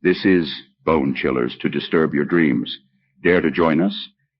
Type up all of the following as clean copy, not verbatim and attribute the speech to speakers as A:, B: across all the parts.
A: This is Bone Chillers to disturb your dreams. Dare to join us?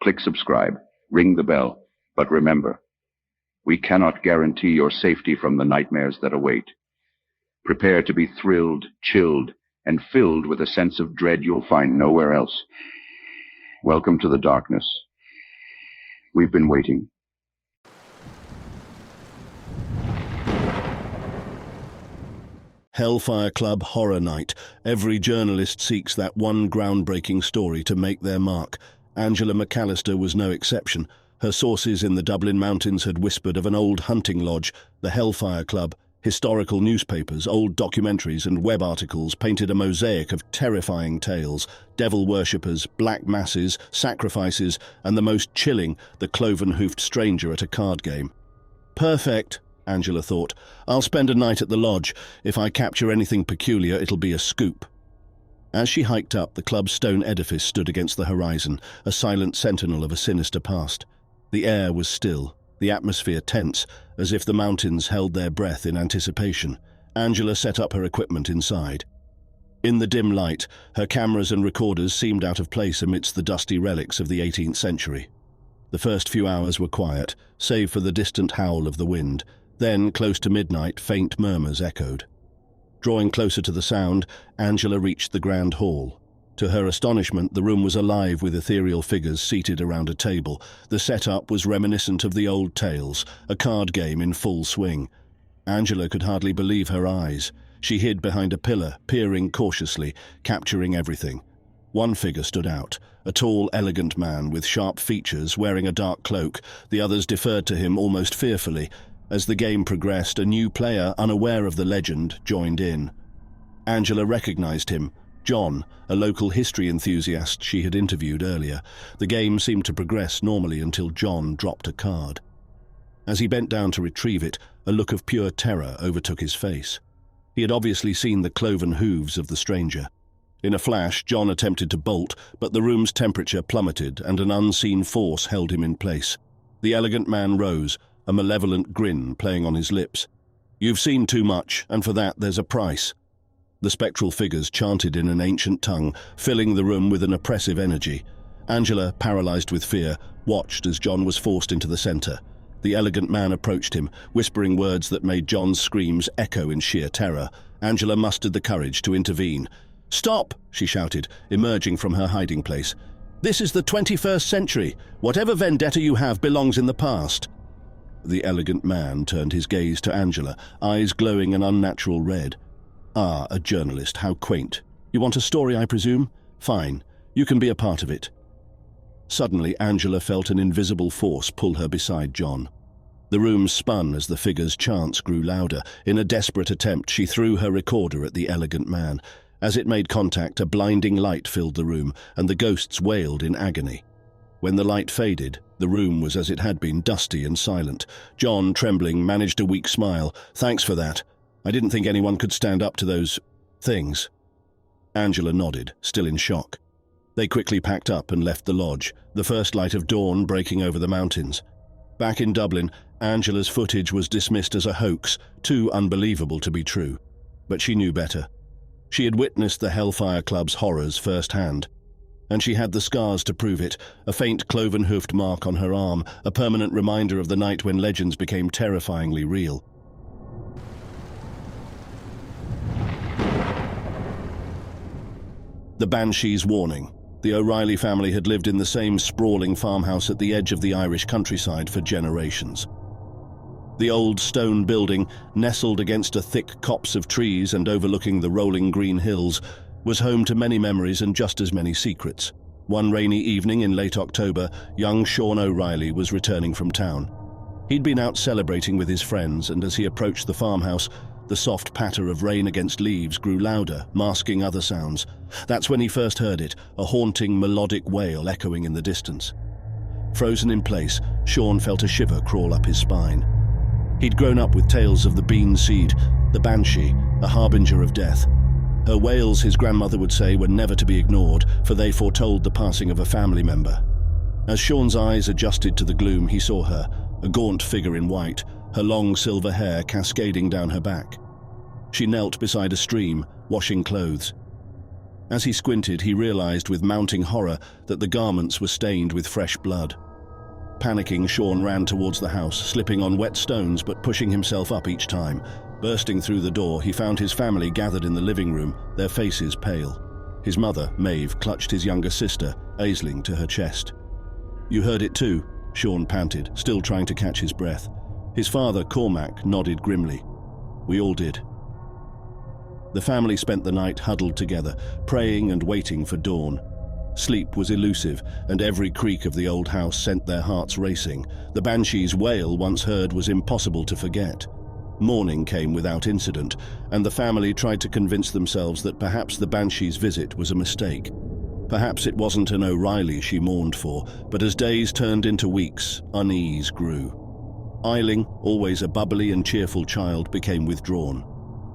A: Click subscribe, ring the bell. But remember, we cannot guarantee your safety from the nightmares that await. Prepare to be thrilled, chilled, and filled with a sense of dread you'll find nowhere else. Welcome to the darkness. We've been waiting.
B: Hellfire Club Horror Night. Every journalist seeks that one groundbreaking story to make their mark. Angela McAllister was no exception. Her sources in the Dublin mountains had whispered of an old hunting lodge, the Hellfire Club. Historical newspapers, old documentaries and web articles painted a mosaic of terrifying tales, devil worshippers, black masses, sacrifices, and the most chilling, the cloven-hoofed stranger at a card game. Perfect, Angela thought. I'll spend a night at the lodge. If I capture anything peculiar, it'll be a scoop. As she hiked up, the club's stone edifice stood against the horizon, a silent sentinel of a sinister past. The air was still, the atmosphere tense, as if the mountains held their breath in anticipation. Angela set up her equipment inside. In the dim light, her cameras and recorders seemed out of place amidst the dusty relics of the 18th century. The first few hours were quiet, save for the distant howl of the wind. Then, close to midnight, faint murmurs echoed. Drawing closer to the sound, Angela reached the grand hall. To her astonishment, the room was alive with ethereal figures seated around a table. The setup was reminiscent of the old tales, a card game in full swing. Angela could hardly believe her eyes. She hid behind a pillar, peering cautiously, capturing everything. One figure stood out, a tall, elegant man with sharp features, wearing a dark cloak. The others deferred to him almost fearfully. As the game progressed, a new player, unaware of the legend, joined in. Angela recognized him. John, a local history enthusiast she had interviewed earlier. The game seemed to progress normally until John dropped a card. As he bent down to retrieve it, a look of pure terror overtook his face. He had obviously seen the cloven hooves of the stranger. In a flash, John attempted to bolt, but the room's temperature plummeted and an unseen force held him in place. The elegant man rose, a malevolent grin playing on his lips. "You've seen too much, and for that there's a price." The spectral figures chanted in an ancient tongue, filling the room with an oppressive energy. Angela, paralyzed with fear, watched as John was forced into the center. The elegant man approached him, whispering words that made John's screams echo in sheer terror. Angela mustered the courage to intervene. "Stop!" she shouted, emerging from her hiding place. "This is the 21st century. Whatever vendetta you have belongs in the past." The elegant man turned his gaze to Angela, eyes glowing an unnatural red. "Ah, a journalist, how quaint. You want a story, I presume? Fine, you can be a part of it." Suddenly, Angela felt an invisible force pull her beside John. The room spun as the figure's chants grew louder. In a desperate attempt, she threw her recorder at the elegant man. As it made contact, a blinding light filled the room, and the ghosts wailed in agony. When the light faded, the room was as it had been, dusty and silent. John, trembling, managed a weak smile. "Thanks for that. I didn't think anyone could stand up to those things." Angela nodded, still in shock. They quickly packed up and left the lodge, the first light of dawn breaking over the mountains. Back in Dublin, Angela's footage was dismissed as a hoax, too unbelievable to be true. But she knew better. She had witnessed the Hellfire Club's horrors firsthand. And she had the scars to prove it, a faint cloven-hoofed mark on her arm, a permanent reminder of the night when legends became terrifyingly real. The Banshee's Warning. The O'Reilly family had lived in the same sprawling farmhouse at the edge of the Irish countryside for generations. The old stone building, nestled against a thick copse of trees and overlooking the rolling green hills, was home to many memories and just as many secrets. One rainy evening in late October, young Sean O'Reilly was returning from town. He'd been out celebrating with his friends, and as he approached the farmhouse, the soft patter of rain against leaves grew louder, masking other sounds. That's when he first heard it, a haunting, melodic wail echoing in the distance. Frozen in place, Sean felt a shiver crawl up his spine. He'd grown up with tales of the bean seed, the banshee, a harbinger of death. Her wails, his grandmother would say, were never to be ignored, for they foretold the passing of a family member. As Sean's eyes adjusted to the gloom, he saw her, a gaunt figure in white, her long silver hair cascading down her back. She knelt beside a stream, washing clothes. As he squinted, he realized with mounting horror that the garments were stained with fresh blood. Panicking, Sean ran towards the house, slipping on wet stones but pushing himself up each time. Bursting through the door, he found his family gathered in the living room, their faces pale. His mother, Maeve, clutched his younger sister, Aisling, to her chest. "You heard it too," Sean panted, still trying to catch his breath. His father, Cormac, nodded grimly. "We all did." The family spent the night huddled together, praying and waiting for dawn. Sleep was elusive, and every creak of the old house sent their hearts racing. The Banshee's wail, once heard, was impossible to forget. Morning came without incident, and the family tried to convince themselves that perhaps the Banshee's visit was a mistake. Perhaps it wasn't an O'Reilly she mourned for, but as days turned into weeks, unease grew. Aisling, always a bubbly and cheerful child, became withdrawn.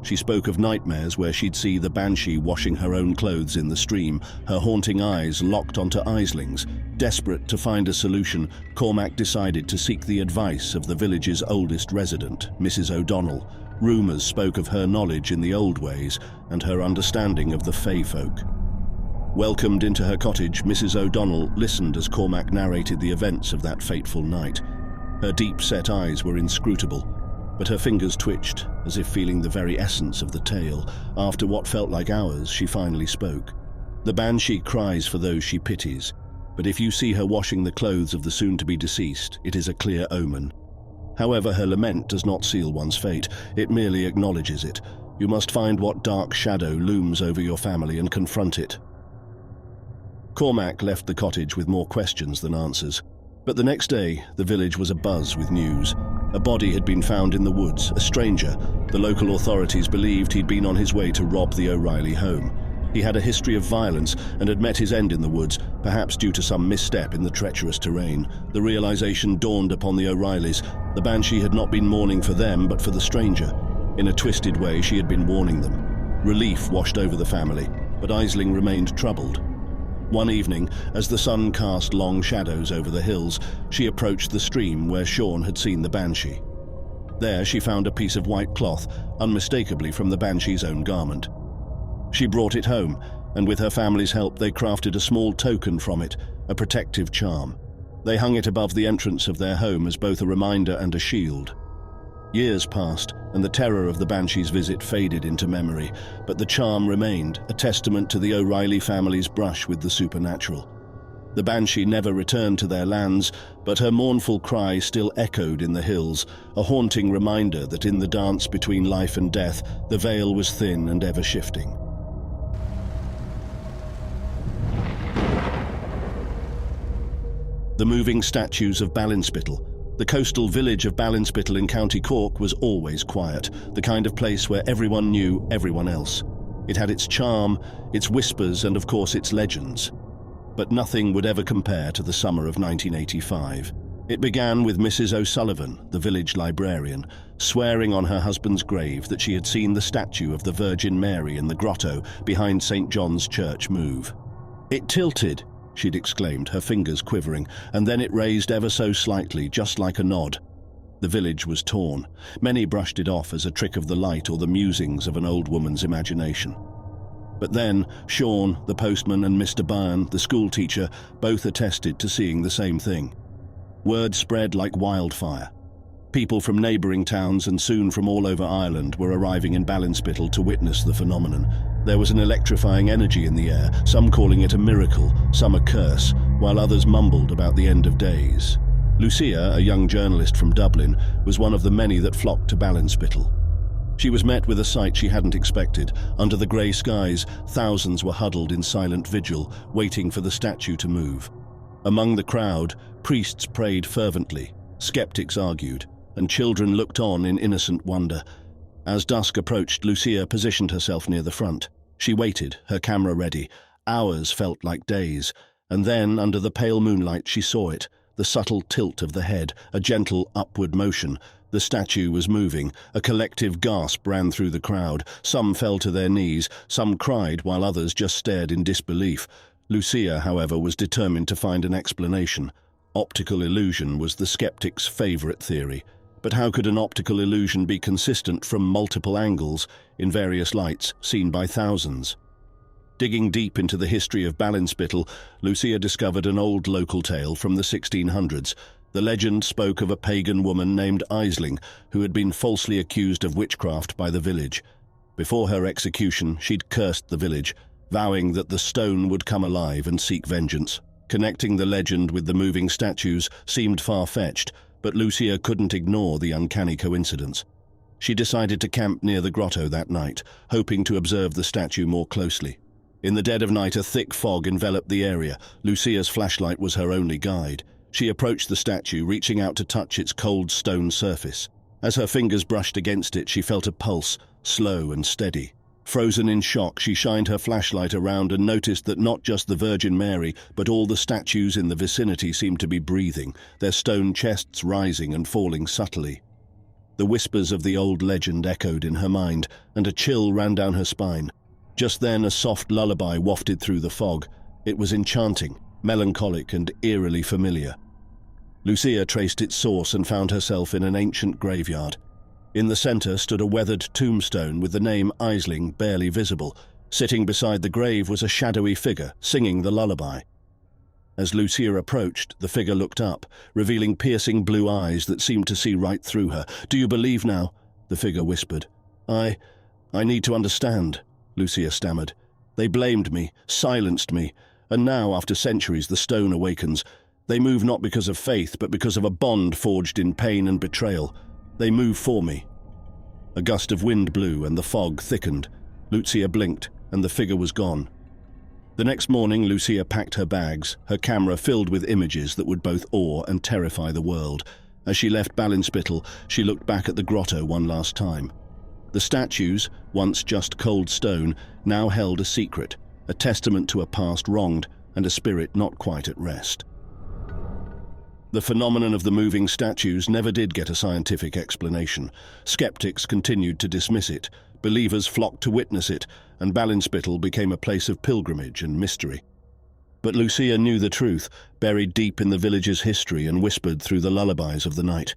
B: She spoke of nightmares where she'd see the Banshee washing her own clothes in the stream, her haunting eyes locked onto Aisling's. Desperate to find a solution, Cormac decided to seek the advice of the village's oldest resident, Mrs. O'Donnell. Rumours spoke of her knowledge in the old ways and her understanding of the Fae folk. Welcomed into her cottage, Mrs. O'Donnell listened as Cormac narrated the events of that fateful night. Her deep-set eyes were inscrutable, but her fingers twitched, as if feeling the very essence of the tale. After what felt like hours, she finally spoke. "The Banshee cries for those she pities, but if you see her washing the clothes of the soon-to-be deceased, it is a clear omen. However, her lament does not seal one's fate, it merely acknowledges it. You must find what dark shadow looms over your family and confront it." Cormac left the cottage with more questions than answers. But the next day, the village was abuzz with news. A body had been found in the woods, a stranger. The local authorities believed he'd been on his way to rob the O'Reilly home. He had a history of violence and had met his end in the woods, perhaps due to some misstep in the treacherous terrain. The realization dawned upon the O'Reillys. The Banshee had not been mourning for them, but for the stranger. In a twisted way, she had been warning them. Relief washed over the family, but Aisling remained troubled. One evening, as the sun cast long shadows over the hills, she approached the stream where Sean had seen the Banshee. There she found a piece of white cloth, unmistakably from the Banshee's own garment. She brought it home, and with her family's help they crafted a small token from it, a protective charm. They hung it above the entrance of their home as both a reminder and a shield. Years passed, and the terror of the Banshee's visit faded into memory, but the charm remained, a testament to the O'Reilly family's brush with the supernatural. The Banshee never returned to their lands, but her mournful cry still echoed in the hills, a haunting reminder that in the dance between life and death, the veil was thin and ever-shifting. The moving statues of Balin Spittle. The coastal village of Balin Spittle in County Cork was always quiet, the kind of place where everyone knew everyone else. It had its charm, its whispers, and of course its legends. But nothing would ever compare to the summer of 1985. It began with Mrs. O'Sullivan, the village librarian, swearing on her husband's grave that she had seen the statue of the Virgin Mary in the grotto behind St. John's Church move. "It tilted," she'd exclaimed, her fingers quivering, and then it raised ever so slightly, just like a nod. The village was torn. Many brushed it off as a trick of the light or the musings of an old woman's imagination. But then, Sean, the postman, and Mr. Byrne, the schoolteacher, both attested to seeing the same thing. Word spread like wildfire. People from neighbouring towns and soon from all over Ireland were arriving in Balin Spittle to witness the phenomenon. There was an electrifying energy in the air, some calling it a miracle, some a curse, while others mumbled about the end of days. Lucia, a young journalist from Dublin, was one of the many that flocked to Balin Spittle. She was met with a sight she hadn't expected. Under the grey skies, thousands were huddled in silent vigil, waiting for the statue to move. Among the crowd, priests prayed fervently, skeptics argued, and children looked on in innocent wonder. As dusk approached, Lucia positioned herself near the front. She waited, her camera ready. Hours felt like days, and then, under the pale moonlight, she saw it, the subtle tilt of the head, a gentle upward motion. The statue was moving. A collective gasp ran through the crowd. Some fell to their knees, some cried, while others just stared in disbelief. Lucia, however, was determined to find an explanation. Optical illusion was the skeptic's favourite theory. But how could an optical illusion be consistent from multiple angles, in various lights, seen by thousands? Digging deep into the history of Balin Spittle, Lucia discovered an old local tale from the 1600s. The legend spoke of a pagan woman named Aisling, who had been falsely accused of witchcraft by the village. Before her execution, she'd cursed the village, vowing that the stone would come alive and seek vengeance. Connecting the legend with the moving statues seemed far-fetched, but Lucia couldn't ignore the uncanny coincidence. She decided to camp near the grotto that night, hoping to observe the statue more closely. In the dead of night, a thick fog enveloped the area. Lucia's flashlight was her only guide. She approached the statue, reaching out to touch its cold stone surface. As her fingers brushed against it, she felt a pulse, slow and steady. Frozen in shock, she shined her flashlight around and noticed that not just the Virgin Mary, but all the statues in the vicinity seemed to be breathing, their stone chests rising and falling subtly. The whispers of the old legend echoed in her mind, and a chill ran down her spine. Just then, a soft lullaby wafted through the fog. It was enchanting, melancholic and eerily familiar. Lucia traced its source and found herself in an ancient graveyard. In the center stood a weathered tombstone with the name Aisling barely visible. Sitting beside the grave was a shadowy figure, singing the lullaby. As Lucia approached, the figure looked up, revealing piercing blue eyes that seemed to see right through her. "Do you believe now?" the figure whispered. I need to understand," Lucia stammered. "They blamed me, silenced me, and now, after centuries, the stone awakens. They move not because of faith, but because of a bond forged in pain and betrayal. They move for me." A gust of wind blew and the fog thickened. Lucia blinked, and the figure was gone. The next morning, Lucia packed her bags, her camera filled with images that would both awe and terrify the world. As she left Balin Spittle, she looked back at the grotto one last time. The statues, once just cold stone, now held a secret, a testament to a past wronged and a spirit not quite at rest. The phenomenon of the moving statues never did get a scientific explanation. Skeptics continued to dismiss it, believers flocked to witness it, and Balin Spittle became a place of pilgrimage and mystery. But Lucia knew the truth, buried deep in the village's history and whispered through the lullabies of the night.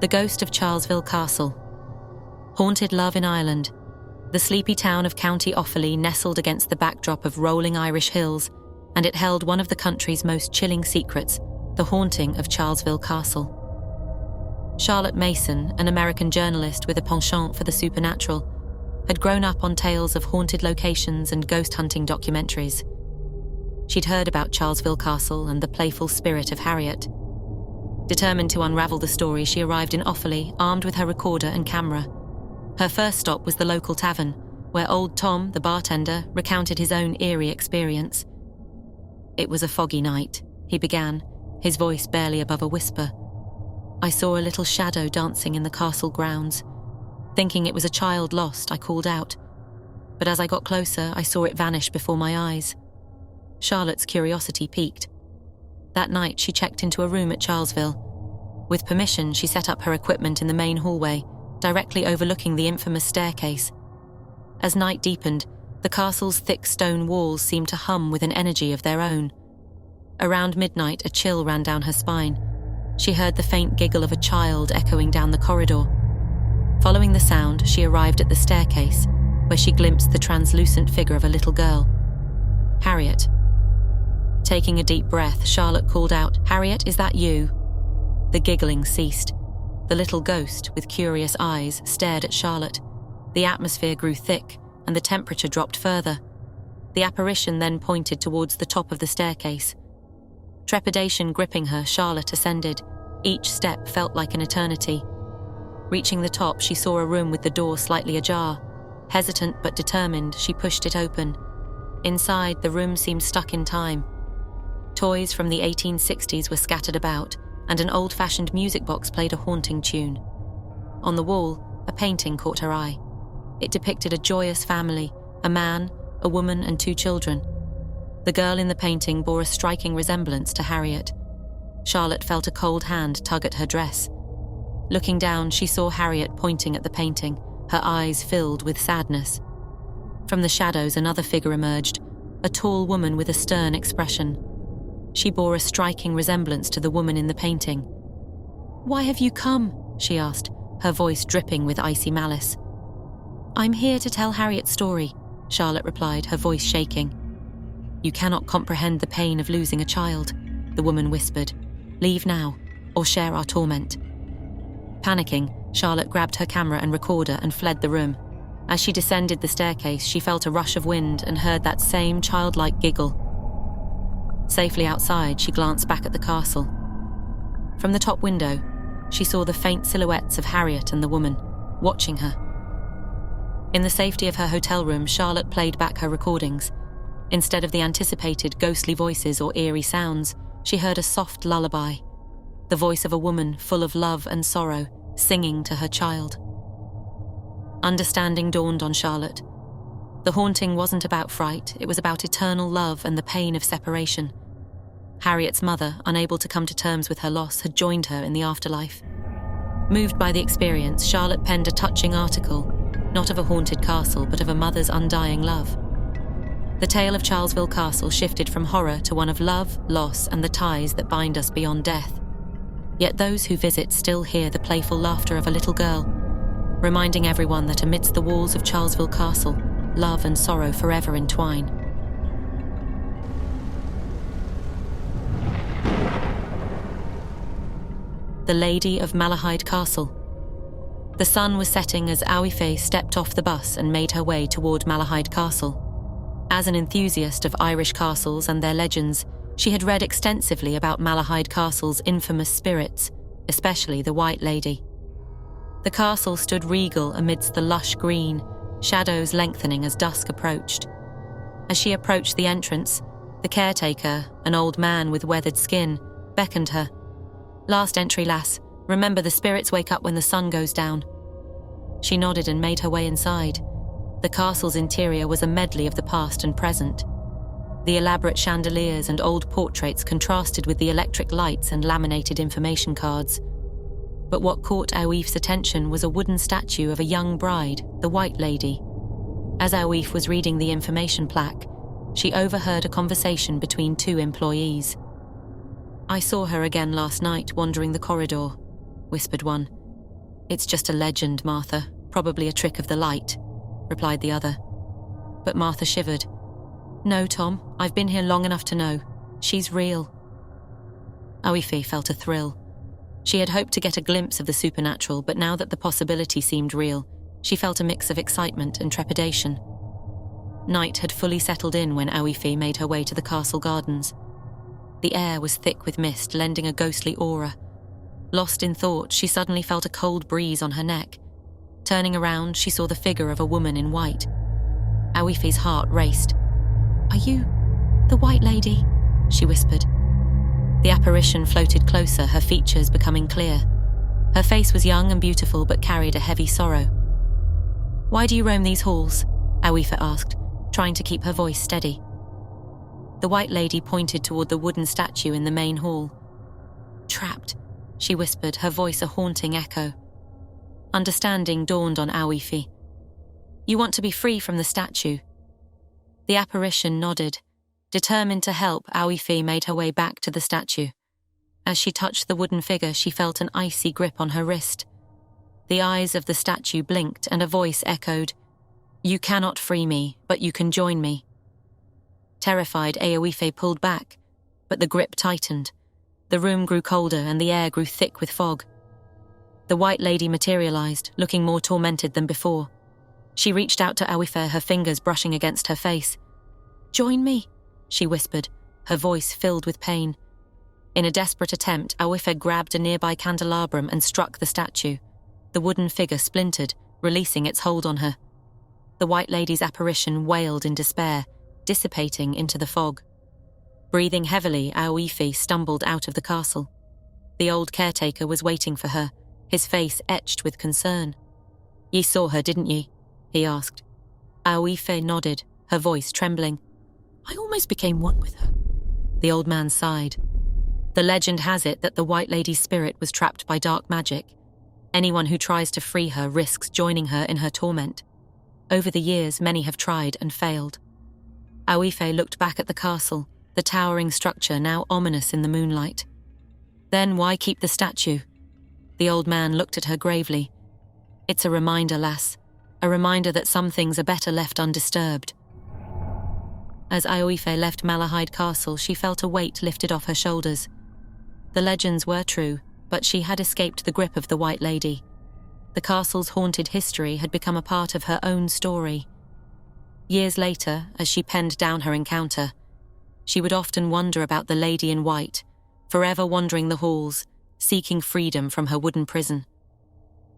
C: The Ghost of Charlesville Castle. Haunted love in Ireland. The sleepy town of County Offaly nestled against the backdrop of rolling Irish hills, and it held one of the country's most chilling secrets, the haunting of Charlesville Castle. Charlotte Mason, an American journalist with a penchant for the supernatural, had grown up on tales of haunted locations and ghost hunting documentaries. She'd heard about Charlesville Castle and the playful spirit of Harriet. Determined to unravel the story, she arrived in Offaly, armed with her recorder and camera. Her first stop was the local tavern, where old Tom, the bartender, recounted his own eerie experience. "It was a foggy night," he began, his voice barely above a whisper. "I saw a little shadow dancing in the castle grounds. Thinking it was a child lost, I called out. But as I got closer, I saw it vanish before my eyes." Charlotte's curiosity piqued. That night, she checked into a room at Charlesville. With permission, she set up her equipment in the main hallway, directly overlooking the infamous staircase. As night deepened, the castle's thick stone walls seemed to hum with an energy of their own. Around midnight, a chill ran down her spine. She heard the faint giggle of a child echoing down the corridor. Following the sound, she arrived at the staircase, where she glimpsed the translucent figure of a little girl. "Harriet." Taking a deep breath, Charlotte called out, "Harriet, is that you?" The giggling ceased. The little ghost, with curious eyes, stared at Charlotte. The atmosphere grew thick, and the temperature dropped further. The apparition then pointed towards the top of the staircase. Trepidation gripping her, Charlotte ascended. Each step felt like an eternity. Reaching the top, she saw a room with the door slightly ajar. Hesitant but determined, she pushed it open. Inside, the room seemed stuck in time. Toys from the 1860s were scattered about, and an old-fashioned music box played a haunting tune. On the wall, a painting caught her eye. It depicted a joyous family, a man, a woman, and 2 children. The girl in the painting bore a striking resemblance to Harriet. Charlotte felt a cold hand tug at her dress. Looking down, she saw Harriet pointing at the painting, her eyes filled with sadness. From the shadows, another figure emerged, a tall woman with a stern expression. She bore a striking resemblance to the woman in the painting. "Why have you come?" she asked. her voice dripping with icy malice. "I'm here to tell Harriet's story," Charlotte replied, her voice shaking. "You cannot comprehend the pain of losing a child," the woman whispered. "Leave now, or share our torment." Panicking, Charlotte grabbed her camera and recorder and fled the room. As she descended the staircase, she felt a rush of wind and heard that same childlike giggle. Safely outside, she glanced back at the castle. From the top window, she saw the faint silhouettes of Harriet and the woman, watching her. In the safety of her hotel room, Charlotte played back her recordings. Instead of the anticipated ghostly voices or eerie sounds, she heard a soft lullaby, the voice of a woman full of love and sorrow, singing to her child. Understanding dawned on Charlotte. The haunting wasn't about fright, it was about eternal love and the pain of separation. Harriet's mother, unable to come to terms with her loss, had joined her in the afterlife. Moved by the experience, Charlotte penned a touching article, not of a haunted castle, but of a mother's undying love. The tale of Charlesville Castle shifted from horror to one of love, loss, and the ties that bind us beyond death. Yet those who visit still hear the playful laughter of a little girl, reminding everyone that amidst the walls of Charlesville Castle, love and sorrow forever entwine. The Lady of Malahide Castle. The sun was setting as Awife stepped off the bus and made her way toward Malahide Castle. As an enthusiast of Irish castles and their legends, she had read extensively about Malahide Castle's infamous spirits, especially the White Lady. The castle stood regal amidst the lush green, shadows lengthening as dusk approached. As she approached the entrance, the caretaker, an old man with weathered skin, beckoned her. "Last entry, lass. Remember, the spirits wake up when the sun goes down." She nodded and made her way inside. The castle's interior was a medley of the past and present. The elaborate chandeliers and old portraits contrasted with the electric lights and laminated information cards. But what caught Awif's attention was a wooden statue of a young bride, the White Lady. As Awif was reading the information plaque, she overheard a conversation between two employees. "I saw her again last night wandering the corridor," whispered one. "It's just a legend, Martha, probably a trick of the light," replied the other. But Martha shivered. "No, Tom, I've been here long enough to know. She's real." Awife felt a thrill. She had hoped to get a glimpse of the supernatural, but now that the possibility seemed real, she felt a mix of excitement and trepidation. Night had fully settled in when Awife made her way to the castle gardens. The air was thick with mist, lending a ghostly aura. Lost in thought, she suddenly felt a cold breeze on her neck. Turning around, she saw the figure of a woman in white. Awife's heart raced. "Are you the White Lady?" she whispered. The apparition floated closer, her features becoming clear. Her face was young and beautiful, but carried a heavy sorrow. "Why do you roam these halls?" Awife asked, trying to keep her voice steady. The White Lady pointed toward the wooden statue in the main hall. "Trapped," she whispered, her voice a haunting echo. Understanding dawned on Awife. "You want to be free from the statue?" The apparition nodded. Determined to help, Awife made her way back to the statue. As she touched the wooden figure, she felt an icy grip on her wrist. The eyes of the statue blinked and a voice echoed, "You cannot free me, but you can join me." Terrified, Awife pulled back, but the grip tightened. The room grew colder and the air grew thick with fog. The White Lady materialized, looking more tormented than before. She reached out to Awife, her fingers brushing against her face. "Join me," she whispered, her voice filled with pain. In a desperate attempt, Awife grabbed a nearby candelabrum and struck the statue. The wooden figure splintered, releasing its hold on her. The White Lady's apparition wailed in despair, dissipating into the fog. Breathing heavily, Awife stumbled out of the castle. The old caretaker was waiting for her, his face etched with concern. "Ye saw her, didn't ye?" he asked. Awife nodded, her voice trembling. "I almost became one with her." The old man sighed. The legend has it that the White Lady's spirit was trapped by dark magic. Anyone who tries to free her risks joining her in her torment. Over the years, many have tried and failed. Awife looked back at the castle, the towering structure now ominous in the moonlight. "Then why keep the statue?" The old man looked at her gravely, It's a reminder, lass. A reminder that some things are better left undisturbed. As Ioife left Malahide Castle, she felt a weight lifted off her shoulders. The legends were true, but she had escaped the grip of the White Lady. The castle's haunted history had become a part of her own story. Years later, as she penned down her encounter, she would often wonder about the Lady in White, forever wandering the halls, seeking freedom from her wooden prison.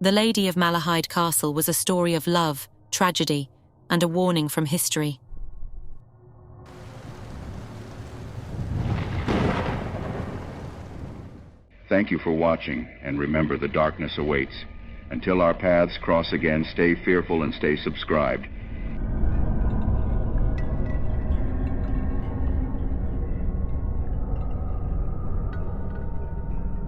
C: The Lady of Malahide Castle was a story of love, tragedy, and a warning from history.
A: Thank you for watching, and remember, the darkness awaits. Until our paths cross again, stay fearful and stay subscribed.